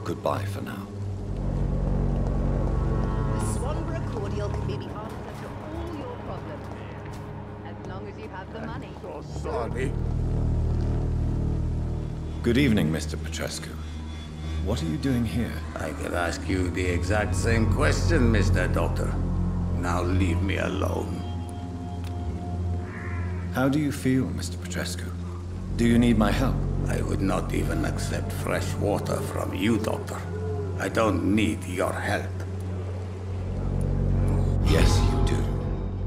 Goodbye for now. The Swanborough cordial can be the answer to all your problems, as long as you have the money. So sorry. Good evening, Mr. Petrescu. What are you doing here? I could ask you the exact same question, Mr. Doctor. Now leave me alone. How do you feel, Mr. Petrescu? Do you need my help? I would not even accept fresh water from you, Doctor. I don't need your help. Yes, you do.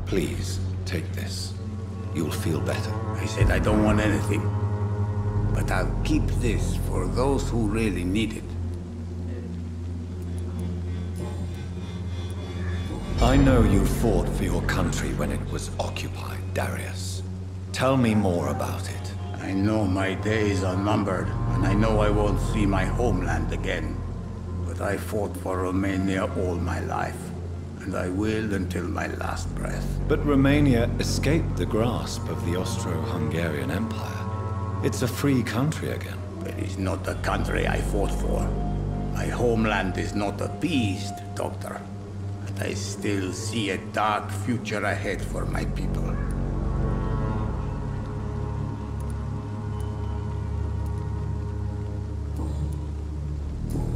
Please, take this. You'll feel better. I said I don't want anything. But I'll keep this for those who really need it. I know you fought for your country when it was occupied, Darius. Tell me more about it. I know my days are numbered, and I know I won't see my homeland again. But I fought for Romania all my life, and I will until my last breath. But Romania escaped the grasp of the Austro-Hungarian Empire. It's a free country again. It is not the country I fought for. My homeland is not appeased, Doctor. But I still see a dark future ahead for my people.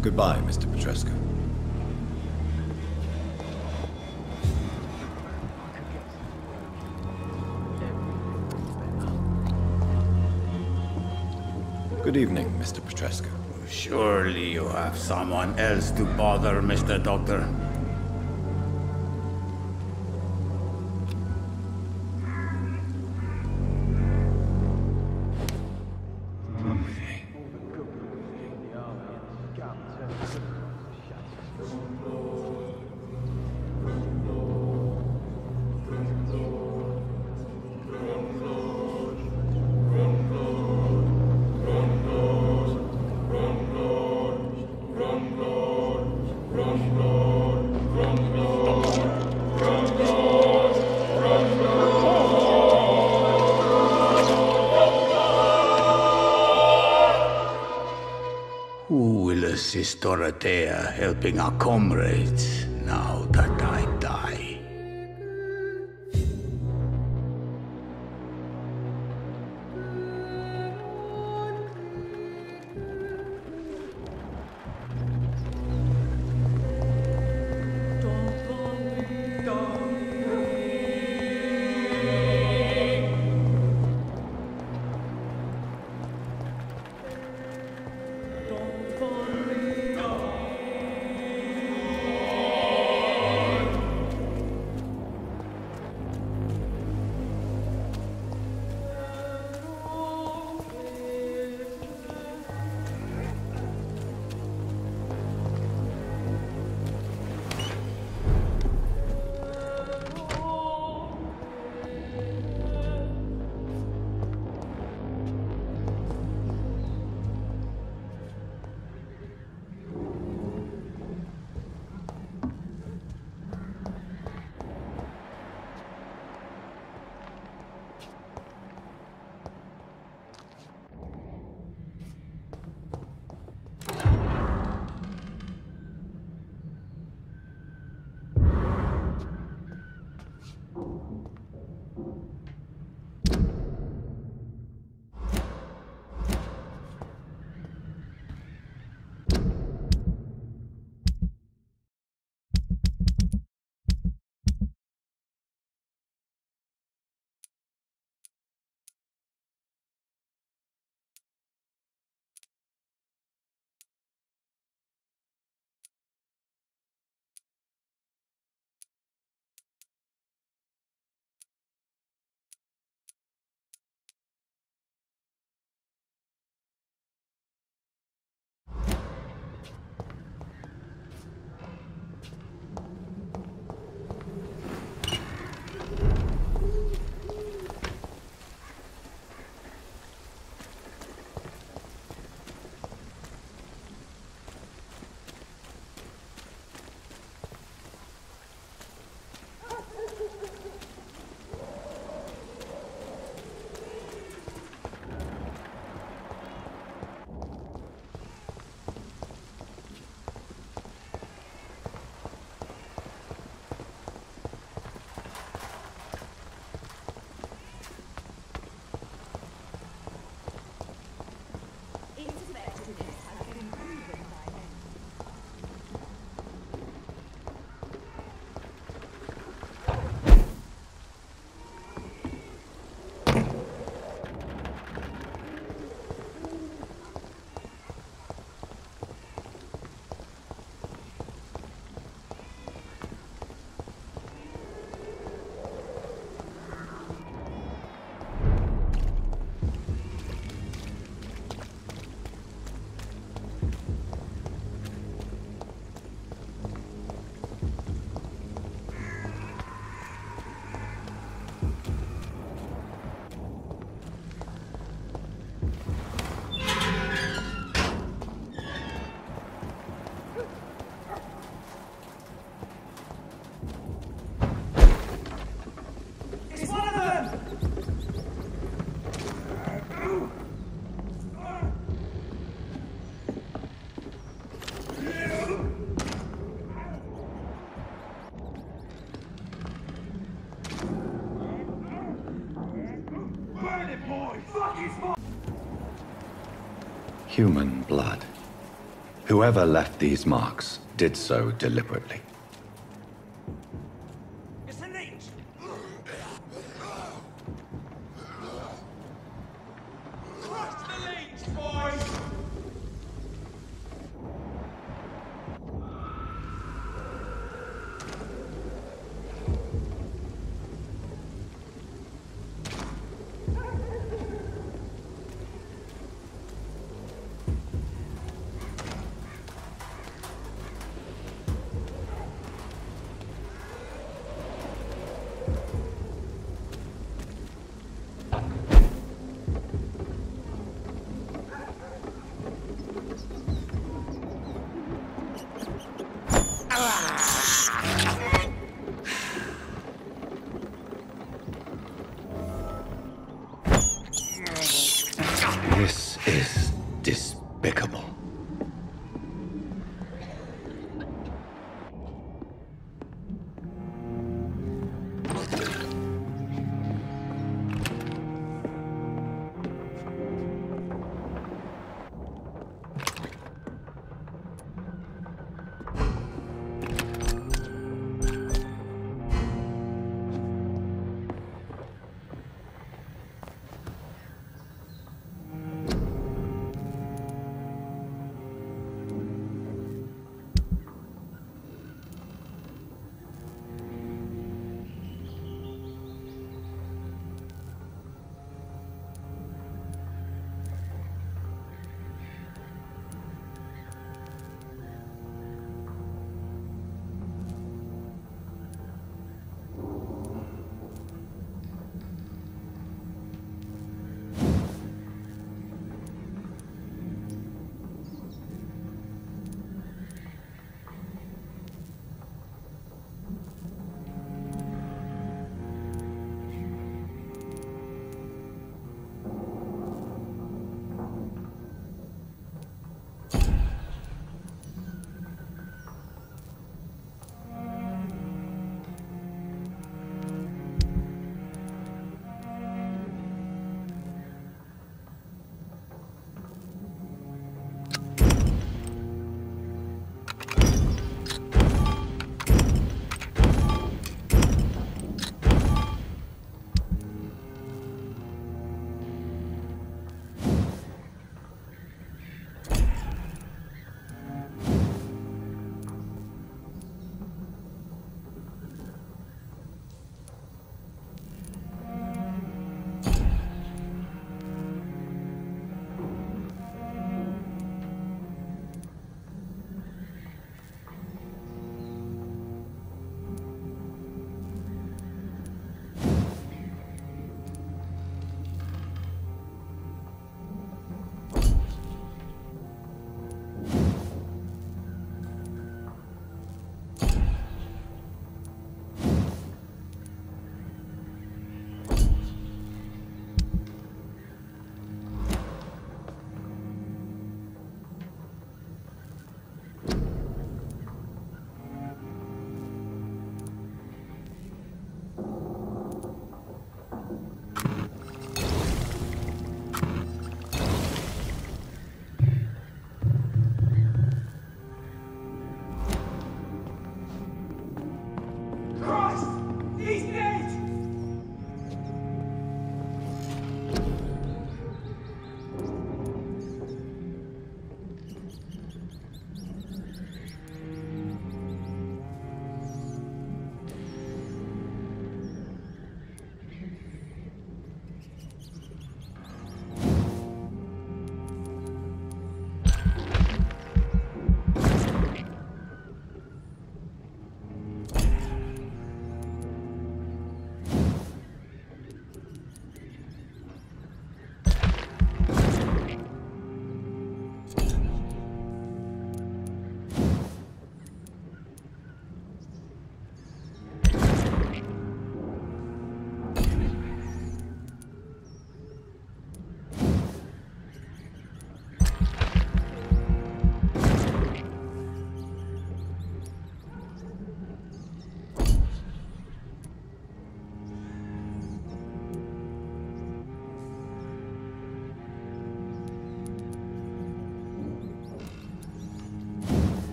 Goodbye, Mr. Petrescu. Good evening, Mr. Petrescu. Surely you have someone else to bother, Mr. Doctor. Who will assist Dorothea helping our comrades now that I die? Human blood. Whoever left these marks did so deliberately. It's a leech! Crush the leech, boys! This is despicable.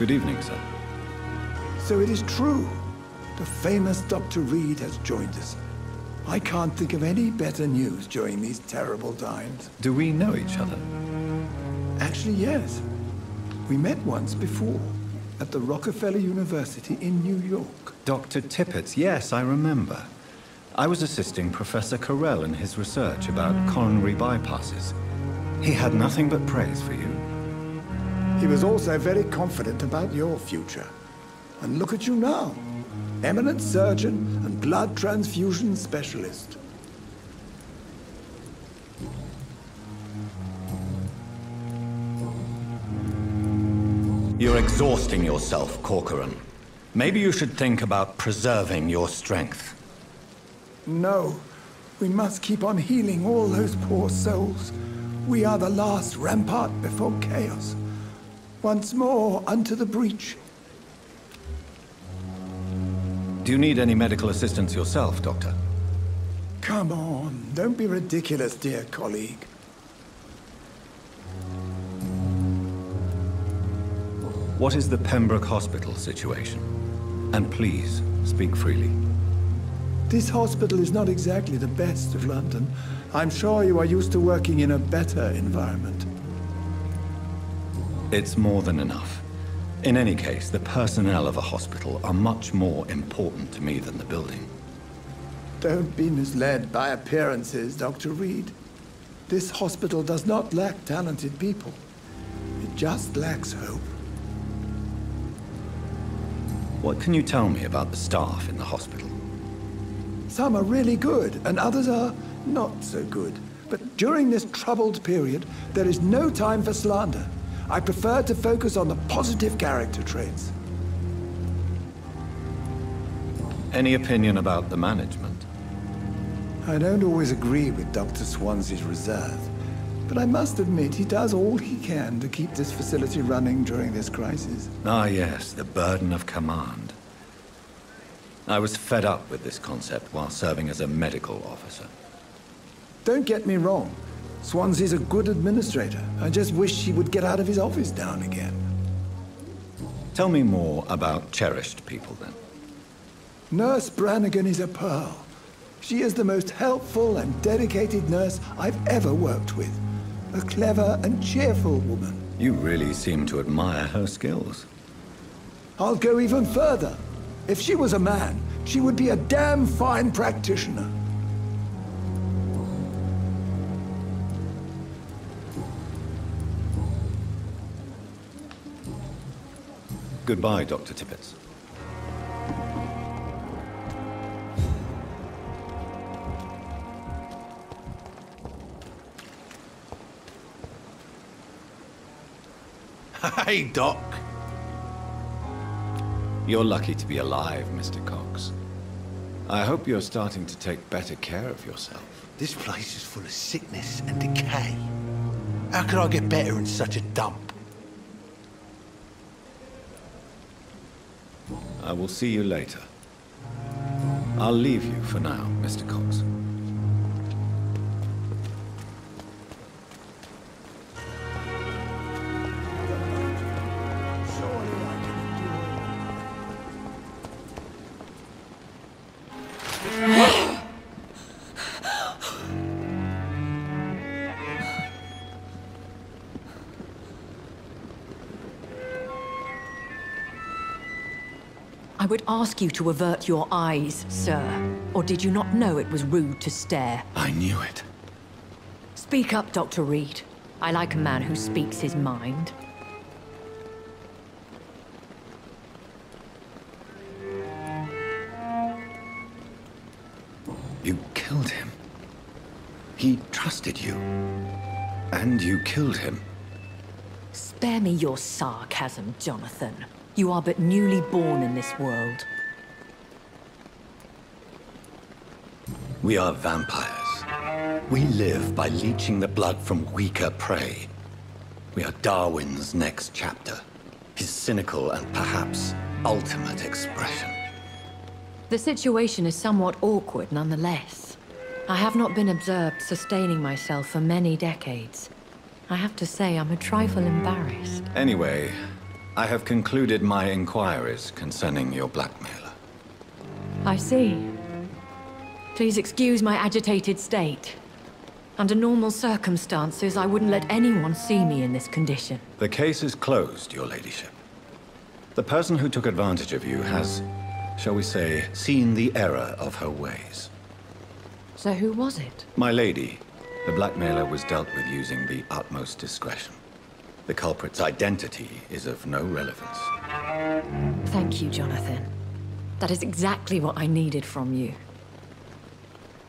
Good evening, sir. So it is true. The famous Dr. Reed has joined us. I can't think of any better news during these terrible times. Do we know each other? Actually, yes. We met once before, at the Rockefeller University in New York. Dr. Tippett, yes, I remember. I was assisting Professor Carell in his research about coronary bypasses. He had nothing but praise for you. He was also very confident about your future. And look at you now. Eminent surgeon and blood transfusion specialist. You're exhausting yourself, Corcoran. Maybe you should think about preserving your strength. No. We must keep on healing all those poor souls. We are the last rampart before chaos. Once more, unto the breach. Do you need any medical assistance yourself, Doctor? Come on, don't be ridiculous, dear colleague. What is the Pembroke Hospital situation? And please, speak freely. This hospital is not exactly the best of London. I'm sure you are used to working in a better environment. It's more than enough. In any case, the personnel of a hospital are much more important to me than the building. Don't be misled by appearances, Dr. Reed. This hospital does not lack talented people. It just lacks hope. What can you tell me about the staff in the hospital? Some are really good, and others are not so good. But during this troubled period, there is no time for slander. I prefer to focus on the positive character traits. Any opinion about the management? I don't always agree with Dr. Swansea's reserve, but I must admit he does all he can to keep this facility running during this crisis. Ah, yes, the burden of command. I was fed up with this concept while serving as a medical officer. Don't get me wrong. Swansea's a good administrator. I just wish he would get out of his office now and again. Tell me more about cherished people, then. Nurse Brannigan is a pearl. She is the most helpful and dedicated nurse I've ever worked with. A clever and cheerful woman. You really seem to admire her skills. I'll go even further. If she was a man, she would be a damn fine practitioner. Goodbye, Dr. Tippett. Hey, Doc. You're lucky to be alive, Mr. Cox. I hope you're starting to take better care of yourself. This place is full of sickness and decay. How could I get better in such a dump? I will see you later. I'll leave you for now, Mr. Cox. I would ask you to avert your eyes, sir. Or did you not know it was rude to stare? I knew it. Speak up, Dr. Reed. I like a man who speaks his mind. You killed him. He trusted you. And you killed him. Spare me your sarcasm, Jonathan. You are but newly born in this world. We are vampires. We live by leeching the blood from weaker prey. We are Darwin's next chapter. His cynical and perhaps ultimate expression. The situation is somewhat awkward nonetheless. I have not been observed sustaining myself for many decades. I have to say I'm a trifle embarrassed. Anyway, I have concluded my inquiries concerning your blackmailer. I see. Please excuse my agitated state. Under normal circumstances, I wouldn't let anyone see me in this condition. The case is closed, your ladyship. The person who took advantage of you has, shall we say, seen the error of her ways. So who was it? My lady, the blackmailer was dealt with using the utmost discretion. The culprit's identity is of no relevance. Thank you, Jonathan. That is exactly what I needed from you.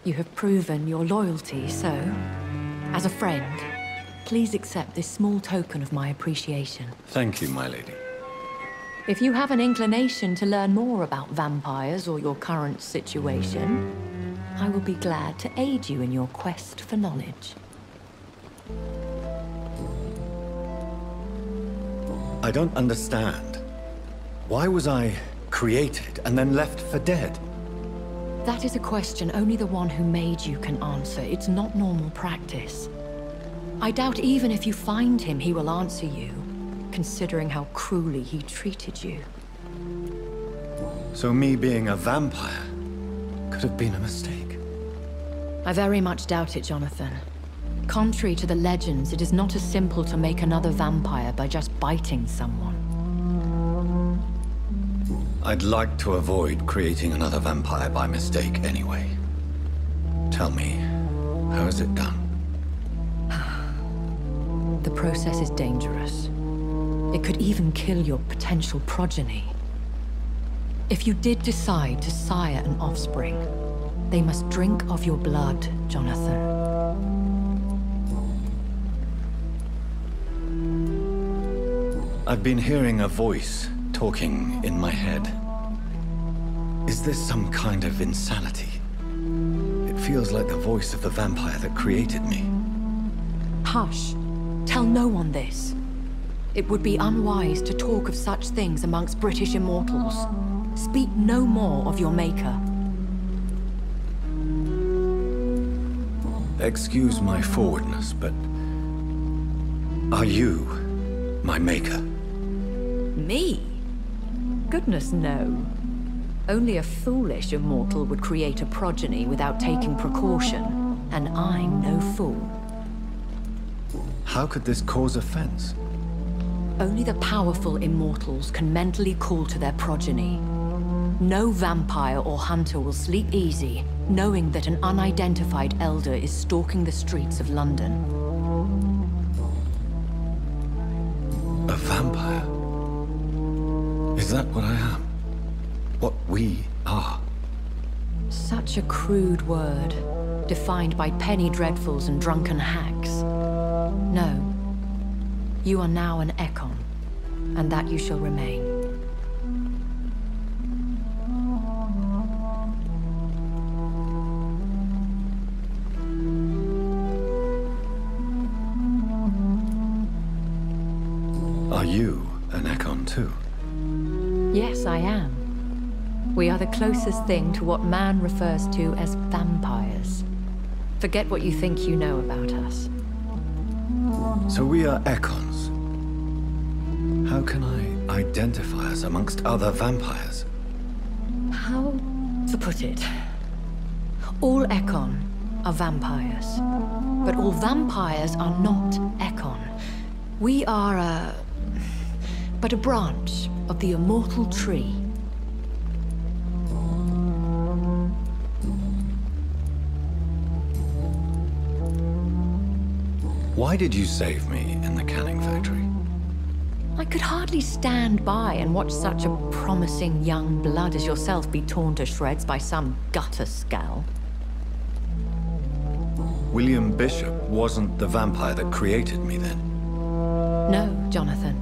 You have proven your loyalty, so, as a friend, please accept this small token of my appreciation. Thank you, my lady. If you have an inclination to learn more about vampires or your current situation, I will be glad to aid you in your quest for knowledge. I don't understand. Why was I created and then left for dead? That is a question only the one who made you can answer. It's not normal practice. I doubt even if you find him, he will answer you, considering how cruelly he treated you. So me being a vampire could have been a mistake. I very much doubt it, Jonathan. Contrary to the legends, it is not as simple to make another vampire by just biting someone. I'd like to avoid creating another vampire by mistake anyway. Tell me, how is it done? The process is dangerous. It could even kill your potential progeny. If you did decide to sire an offspring, they must drink of your blood, Jonathan. I've been hearing a voice talking in my head. Is this some kind of insanity? It feels like the voice of the vampire that created me. Hush. Tell no one this. It would be unwise to talk of such things amongst British immortals. Speak no more of your maker. Excuse my forwardness, but... are you my maker? Me? Goodness, no. Only a foolish immortal would create a progeny without taking precaution, and I'm no fool. How could this cause offense? Only the powerful immortals can mentally call to their progeny. No vampire or hunter will sleep easy, knowing that an unidentified elder is stalking the streets of London. A vampire? Is that what I am? What we are? Such a crude word, defined by penny dreadfuls and drunken hacks. No. You are now an Ekon, and that you shall remain. Are you an Ekon too? Yes, I am. We are the closest thing to what man refers to as vampires. Forget what you think you know about us. So we are Ekons. How can I identify us amongst other vampires? How to put it? All Ekon are vampires. But all vampires are not Ekon. We are but a branch of the immortal tree. Why did you save me in the canning factory? I could hardly stand by and watch such a promising young blood as yourself be torn to shreds by some gutter scowl. William Bishop wasn't the vampire that created me then? No, Jonathan.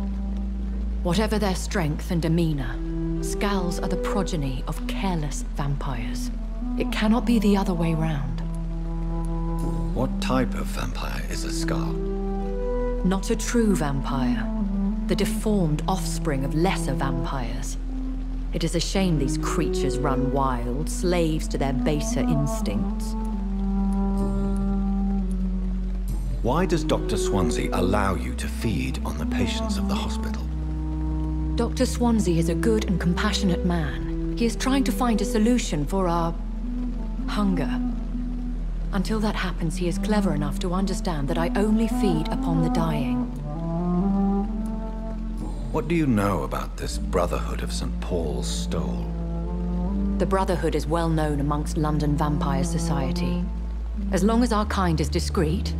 Whatever their strength and demeanor, Scowls are the progeny of careless vampires. It cannot be the other way round. What type of vampire is a Scowl? Not a true vampire. The deformed offspring of lesser vampires. It is a shame these creatures run wild, slaves to their baser instincts. Why does Dr. Swansea allow you to feed on the patients of the hospital? Dr. Swansea is a good and compassionate man. He is trying to find a solution for our hunger. Until that happens, he is clever enough to understand that I only feed upon the dying. What do you know about this Brotherhood of St. Paul's Stole? The Brotherhood is well known amongst London Vampire Society. As long as our kind is discreet,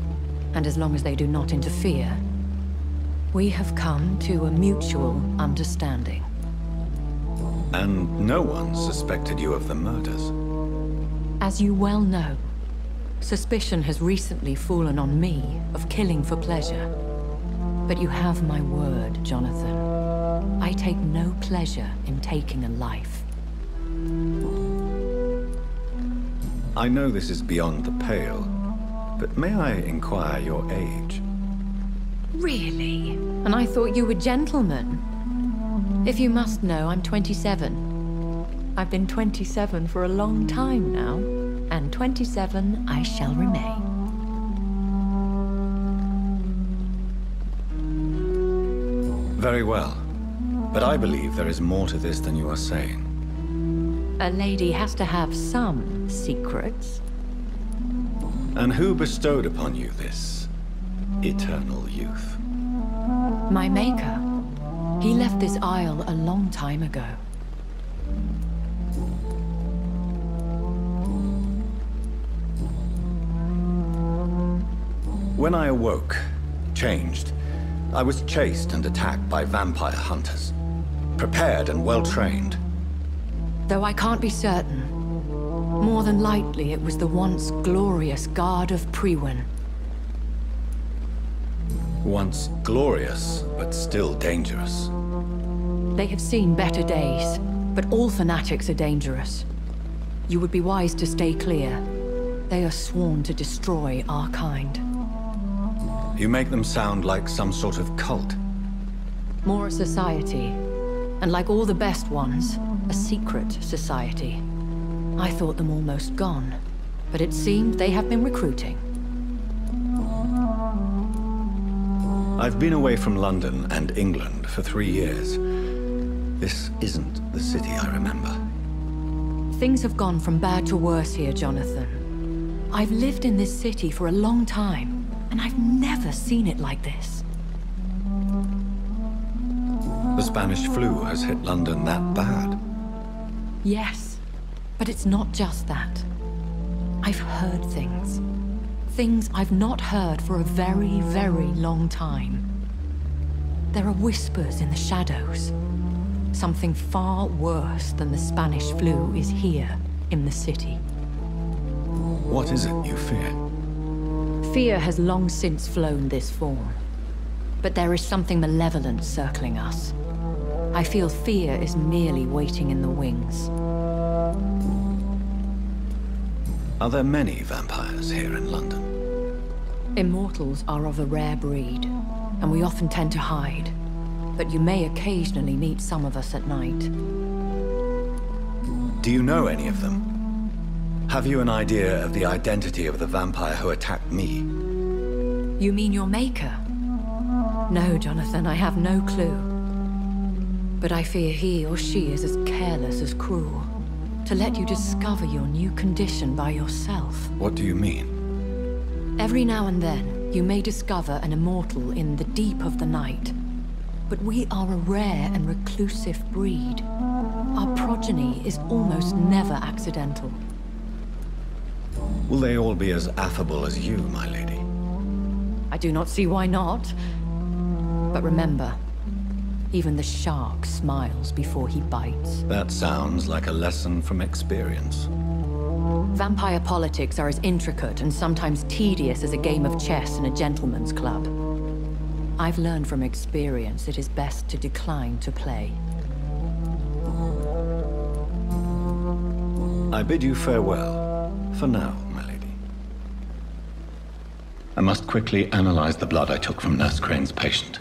and as long as they do not interfere, we have come to a mutual understanding. And no one suspected you of the murders? As you well know, suspicion has recently fallen on me of killing for pleasure. But you have my word, Jonathan. I take no pleasure in taking a life. I know this is beyond the pale, but may I inquire your age? Really? And I thought you were gentlemen. If you must know, I'm 27. I've been 27 for a long time now, and 27 I shall remain. Very well, but I believe there is more to this than you are saying. A lady has to have some secrets. And who bestowed upon you this eternal youth? My maker. He left this isle a long time ago. When I awoke, changed, I was chased and attacked by vampire hunters. Prepared and well-trained. Though I can't be certain. More than likely, it was the once glorious Guard of Priwen. Once glorious, but still dangerous. They have seen better days, but all fanatics are dangerous. You would be wise to stay clear. They are sworn to destroy our kind. You make them sound like some sort of cult. More a society. And like all the best ones, a secret society. I thought them almost gone, but it seemed they have been recruiting. I've been away from London and England for 3 years. This isn't the city I remember. Things have gone from bad to worse here, Jonathan. I've lived in this city for a long time, and I've never seen it like this. The Spanish flu has hit London that bad. Yes, but it's not just that. I've heard things. Things I've not heard for a very, very long time. There are whispers in the shadows. Something far worse than the Spanish flu is here in the city. What is it you fear? Fear has long since flown this form. But there is something malevolent circling us. I feel fear is merely waiting in the wings. Are there many vampires here in London? Immortals are of a rare breed, and we often tend to hide. But you may occasionally meet some of us at night. Do you know any of them? Have you an idea of the identity of the vampire who attacked me? You mean your maker? No, Jonathan, I have no clue. But I fear he or she is as careless as cruel. To let you discover your new condition by yourself. What do you mean? Every now and then, you may discover an immortal in the deep of the night. But we are a rare and reclusive breed. Our progeny is almost never accidental. Will they all be as affable as you, my lady? I do not see why not. But remember, even the shark smiles before he bites. That sounds like a lesson from experience. Vampire politics are as intricate and sometimes tedious as a game of chess in a gentleman's club. I've learned from experience it is best to decline to play. I bid you farewell, for now, my lady. I must quickly analyze the blood I took from Nurse Crane's patient.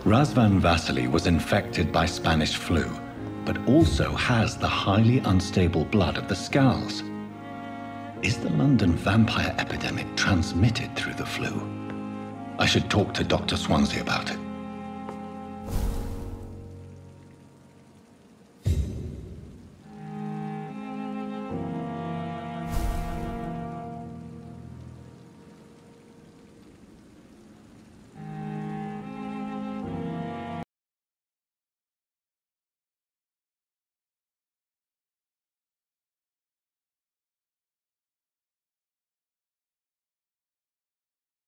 Razvan Vasily was infected by Spanish flu, but also has the highly unstable blood of the Scowls. Is the London vampire epidemic transmitted through the flu? I should talk to Dr. Swansea about it.